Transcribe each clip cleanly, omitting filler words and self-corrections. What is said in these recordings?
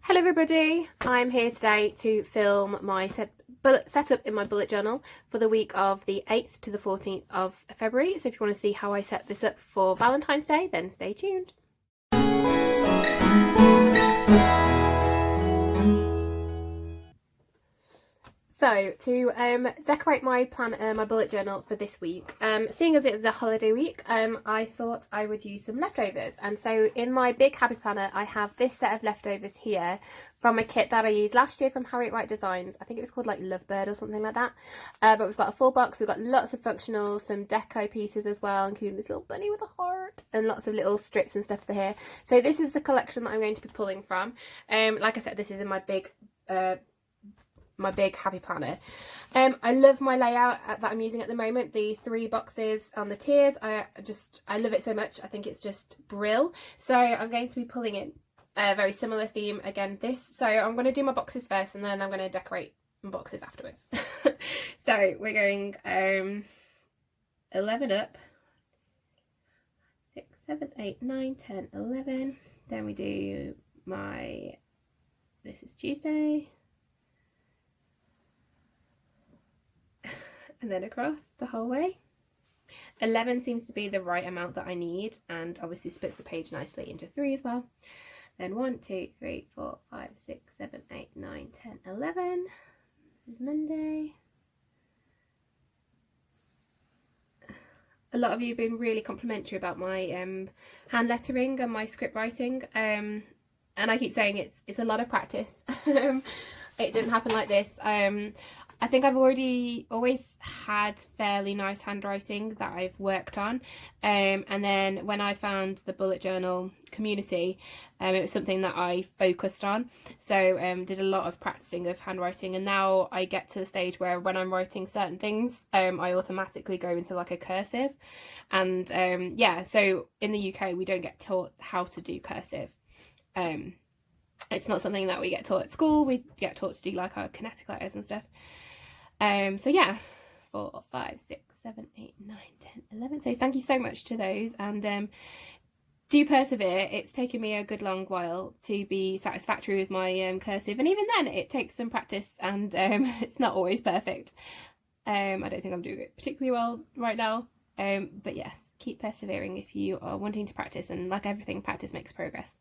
Hello everybody, I'm here today to film my setup in my bullet journal for the week of the 8th to the 14th of February. So if you want to see how I set this up for Valentine's Day, then stay tuned. So to decorate my my bullet journal for this week, seeing as it's a holiday week, I thought I would use some leftovers. And so in my big happy planner, I have this set of leftovers here from a kit that I used last year from Harriet Wright Designs. I think it was called like Lovebird or something like that. But we've got a full box, we've got lots of functionals, some deco pieces as well, including this little bunny with a heart and lots of little strips and stuff here. So this is the collection that I'm going to be pulling from. Like I said, this is in my big happy planner. I love my layout that I'm using at the moment, the 3 boxes on the tiers. I love it so much. I think it's just brill. So I'm going to be pulling in a very similar theme again so I'm going to do my boxes first and then I'm going to decorate my boxes afterwards. So we're going 11 up, 6, 7, 8, 9, 10, 11. Then we do this is Tuesday, and then across the whole way. 11 seems to be the right amount that I need, and obviously splits the page nicely into 3 as well. Then 1, 2, 3, 4, 5, 6, 7, 8, 9, 10, 11. This is Monday. A lot of you have been really complimentary about my hand lettering and my script writing, and I keep saying it's a lot of practice. It didn't happen like this. I think I've always had fairly nice handwriting that I've worked on, and then when I found the bullet journal community, it was something that I focused on, so did a lot of practicing of handwriting, and now I get to the stage where when I'm writing certain things, I automatically go into like a cursive, and yeah, so in the UK we don't get taught how to do cursive. It's not something that we get taught at school. We get taught to do like our kinetic letters and stuff. So yeah, 4, 5, 6, 7, 8, 9, 10, 11. So thank you so much to those, and do persevere. It's taken me a good long while to be satisfactory with my cursive, and even then it takes some practice, and it's not always perfect. I don't think I'm doing it particularly well right now, but yes, keep persevering if you are wanting to practice, and like everything, practice makes progress.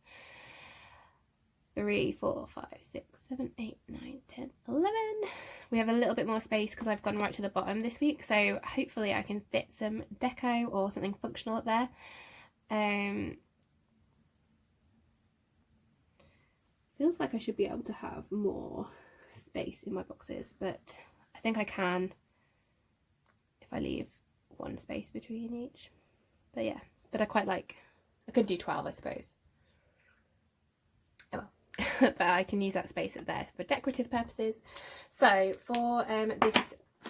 3, 4, 5, 6, 7, 8, 9, 10, 11. We have a little bit more space because I've gone right to the bottom this week, so hopefully I can fit some deco or something functional up there. Feels like I should be able to have more space in my boxes, but I think I can if I leave one space between each. But yeah, but I could do 12, I suppose. But I can use that space up there for decorative purposes. So for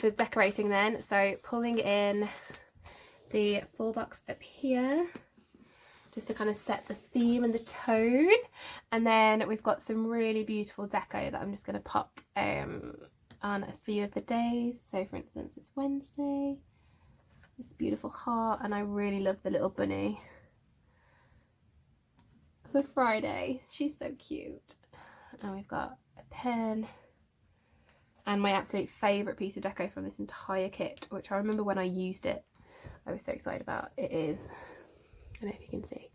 decorating then, so pulling in the full box up here just to kind of set the theme and the tone, and then we've got some really beautiful deco that I'm just going to pop on a few of the days. So for instance, it's Wednesday, this beautiful heart, and I really love the little bunny for Friday. She's so cute. And we've got a pen and my absolute favourite piece of deco from this entire kit, which I remember when I used it I was so excited about. It is, I don't know if you can see,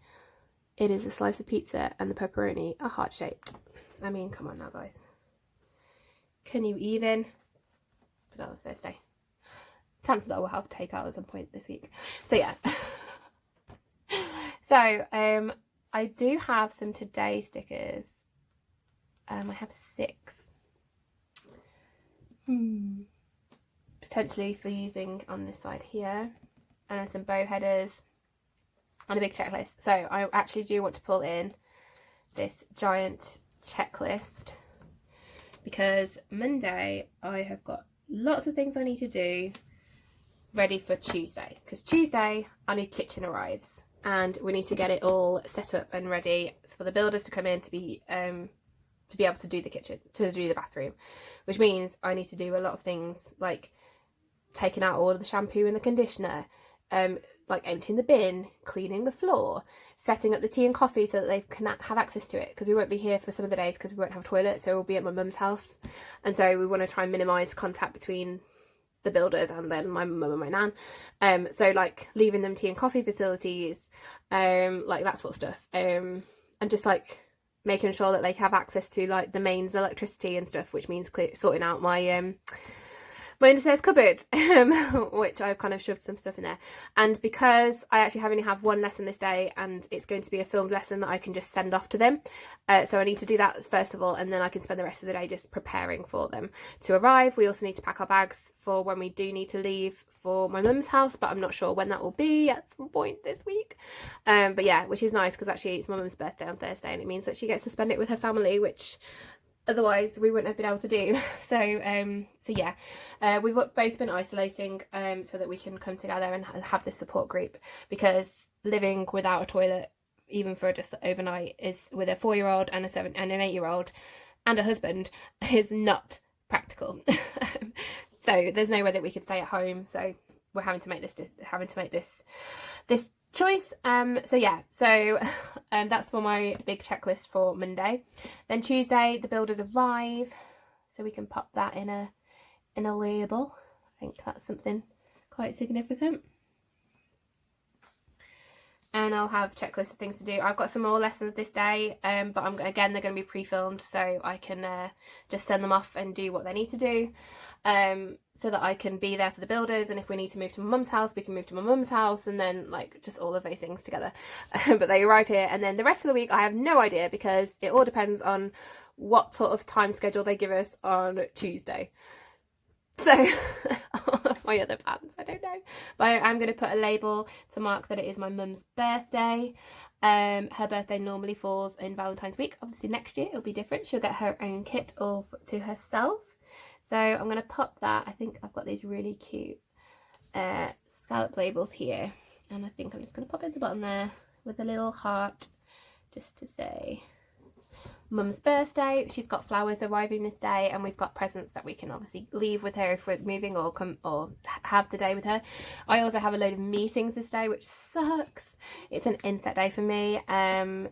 it is a slice of pizza and the pepperoni are heart shaped. I mean, come on now guys, can you even? Put it on Thursday. Chances are we'll have takeout at some point this week. So yeah. So I do have some today stickers. I have 6. Potentially for using on this side here, and then some bow headers and a big checklist. So I actually do want to pull in this giant checklist because Monday I have got lots of things I need to do ready for Tuesday, because Tuesday our new kitchen arrives and we need to get it all set up and ready for the builders to come in to be able to do the kitchen, to do the bathroom, which means I need to do a lot of things like taking out all of the shampoo and the conditioner, like emptying the bin, cleaning the floor, setting up the tea and coffee so that they can have access to it, because we won't be here for some of the days because we won't have a toilet, so we'll be at my mum's house, and so we want to try and minimise contact between the builders and then my mum and my nan. So like leaving them tea and coffee facilities, like that sort of stuff, and just like making sure that they have access to like the mains electricity and stuff, which means sorting out my my understairs cupboard, which I've kind of shoved some stuff in there. And because I actually only have one lesson this day, and it's going to be a filmed lesson that I can just send off to them, so I need to do that first of all, and then I can spend the rest of the day just preparing for them to arrive. We also need to pack our bags for when we do need to leave for my mum's house, but I'm not sure when that will be, at some point this week. But yeah, which is nice because actually it's my mum's birthday on Thursday, and it means that she gets to spend it with her family, which otherwise we wouldn't have been able to do. So yeah, we've both been isolating so that we can come together and have this support group, because living without a toilet, even for just overnight, is with a 4-year-old and an 8-year-old and a husband, is not practical. So there's no way that we could stay at home, so we're having to make this choice. So yeah, so that's for my big checklist for Monday. Then Tuesday the builders arrive, so we can pop that in a label. I think that's something quite significant. And I'll have checklists of things to do. I've got some more lessons this day, but they're going to be pre-filmed, so I can just send them off and do what they need to do, so that I can be there for the builders. And if we need to move to my mum's house, we can move to my mum's house, and then like just all of those things together. But they arrive here, and then the rest of the week I have no idea, because it all depends on what sort of time schedule they give us on Tuesday. So my other plans, I don't know, but I'm going to put a label to mark that it is my mum's birthday. Her birthday normally falls in Valentine's week. Obviously next year it'll be different. She'll get her own kit all to herself, so I'm going to pop that. I think I've got these really cute scallop labels here, and I think I'm just going to pop it at the bottom there with a little heart, just to say Mum's birthday. She's got flowers arriving this day, and we've got presents that we can obviously leave with her if we're moving, or come or have the day with her. I also have a load of meetings this day, which sucks. It's an inset day for me.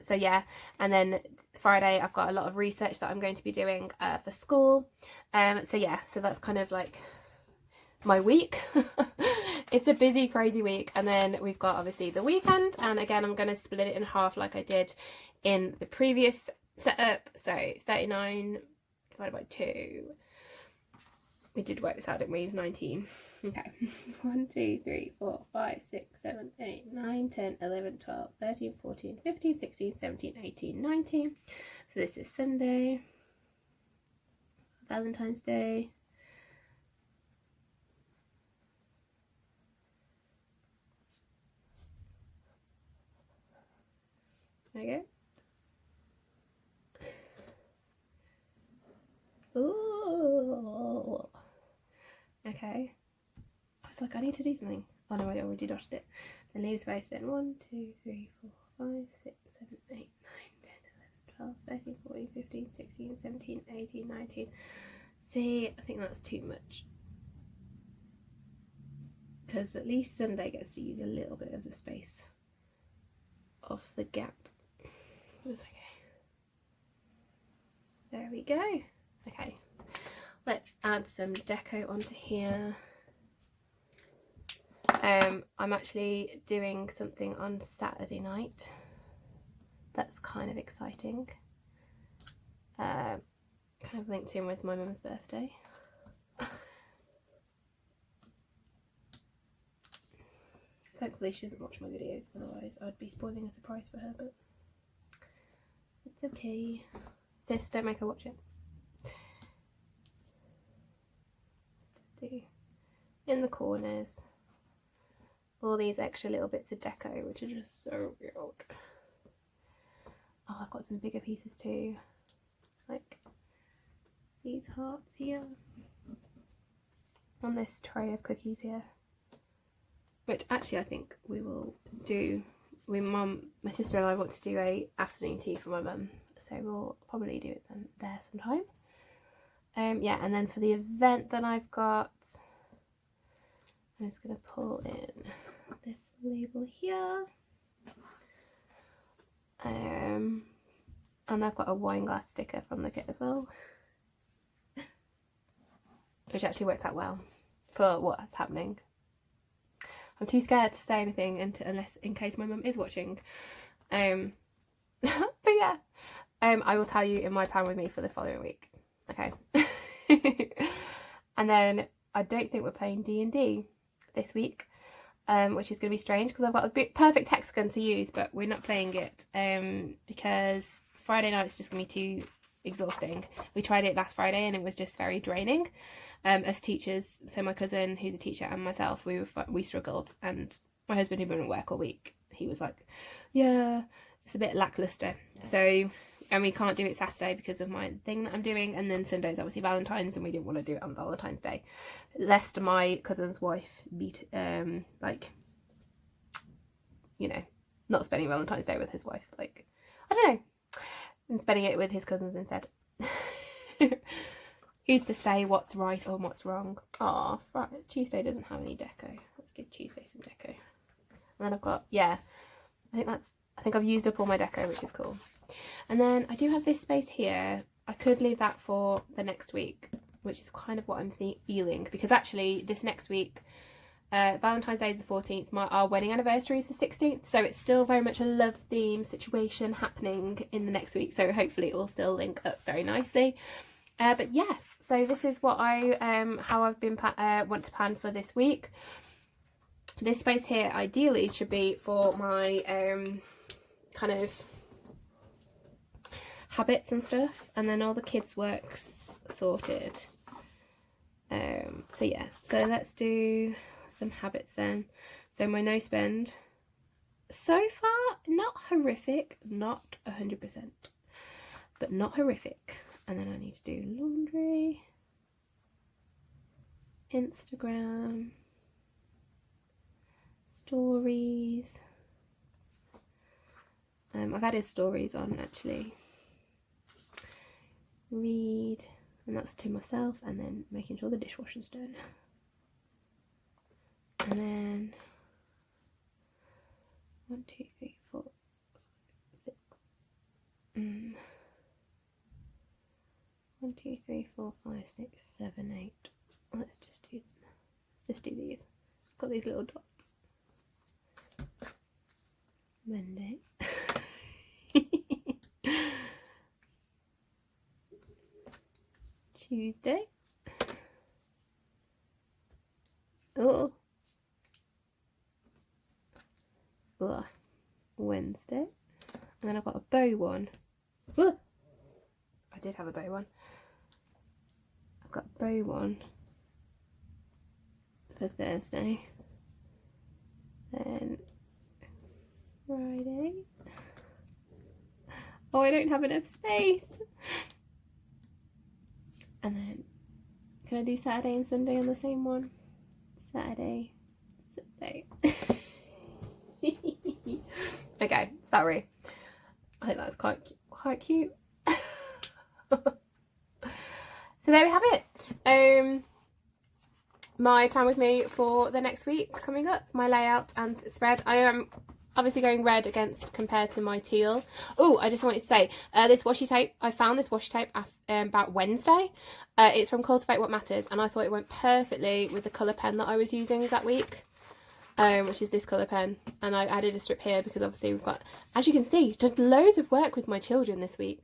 So yeah, and then Friday I've got a lot of research that I'm going to be doing for school. So yeah, so that's kind of like my week. It's a busy, crazy week. And then we've got obviously the weekend, and again I'm going to split it in half like I did in the previous setup. So 39 divided by 2, we did work this out, didn't we? It's 19. Okay. 1 2 3 4 5 6 7 8 9 10 11 12 13 14 15 16 17 18 19. So this is Sunday, Valentine's Day. There you go. Ooh. Okay. I was like, I need to do something. Oh no, I already dotted it. Then leave space. Then 1 2 3 4 5 6 7 8 9 10 11 12 13 14 15 16 17 18 19. See, I think that's too much, because at least Sunday gets to use a little bit of the space of the gap. It's okay. There we go. Okay, let's add some deco onto here. I'm actually doing something on Saturday night that's kind of exciting. Kind of linked in with my mum's birthday. Thankfully she doesn't watch my videos, otherwise I'd be spoiling a surprise for her, but it's okay. Sis, don't make her watch it. Let's just do in the corners all these extra little bits of deco, which are just so cute. Oh, I've got some bigger pieces too, like these hearts here on this tray of cookies here, which actually I think we will do. My sister and I want to do a afternoon tea for my mum, so we'll probably do it then there sometime. Yeah, and then for the event that I've got, I'm just going to pull in this label here. And I've got a wine glass sticker from the kit as well, which actually works out well for what's happening. I'm too scared to say anything unless in case my mum is watching. But yeah, I will tell you in my plan with me for the following week. Okay. And then I don't think we're playing D&D this week, which is going to be strange because I've got a perfect hexagon to use, but we're not playing it because Friday night's just going to be too exhausting. We tried it last Friday and it was just very draining. As teachers, so my cousin who's a teacher and myself, we struggled, and my husband who'd been at work all week, he was like, yeah, it's a bit lackluster. So, and we can't do it Saturday because of my thing that I'm doing, and then Sunday's obviously Valentine's, and we didn't want to do it on Valentine's Day lest my cousin's wife be like, you know, not spending Valentine's Day with his wife, like, I don't know, and spending it with his cousins instead. Who's to say what's right or what's wrong? Oh, Tuesday doesn't have any deco. Let's give Tuesday some deco. And then I've got, yeah, I think I've used up all my deco, which is cool. And then I do have this space here. I could leave that for the next week, which is kind of what I'm feeling, because actually this next week, Valentine's Day is the 14th, our wedding anniversary is the 16th, so it's still very much a love theme situation happening in the next week, so hopefully it will still link up very nicely. But yes, so this is what how I've been want to plan for this week. This space here ideally should be for my kind of habits and stuff, and then all the kids' work's sorted. So yeah, so let's do some habits then. So my no spend, so far not horrific, not 100%, but not horrific. And then I need to do laundry, Instagram, stories. I've added stories on actually. Read, and that's to myself, and then making sure the dishwasher's done. And then 1, 2, 3, 4, 5, 6. 1, 2, 3, 4, 5, 6, 7, 8. Let's just do these. I've got these little dots. Monday. Tuesday. Oh. Ugh. Wednesday. And then I've got a bow one. Ugh. I did have a bow one. I've got a bow one for Thursday. Then Friday. Oh, I don't have enough space. And then, can I do Saturday and Sunday on the same one? Saturday, Sunday. Okay, sorry. I think that's quite cute. So there we have it. My plan with me for the next week coming up, my layout and spread. I am obviously going red compared to my teal. Oh, I just wanted to say, this washi tape, I found this washi tape about Wednesday. It's from Cultivate What Matters, and I thought it went perfectly with the colour pen that I was using that week, which is this colour pen. And I added a strip here because obviously we've got, as you can see, did loads of work with my children this week.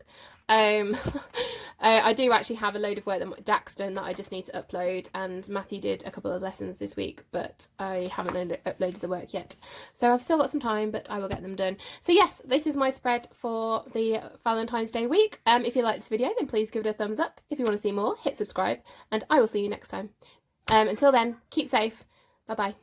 I do actually have a load of work that Jack's done that I just need to upload, and Matthew did a couple of lessons this week, but I haven't uploaded the work yet. So I've still got some time, but I will get them done. So yes, this is my spread for the Valentine's Day week. If you like this video, then please give it a thumbs up. If you want to see more, hit subscribe, and I will see you next time. Until then, keep safe. Bye bye.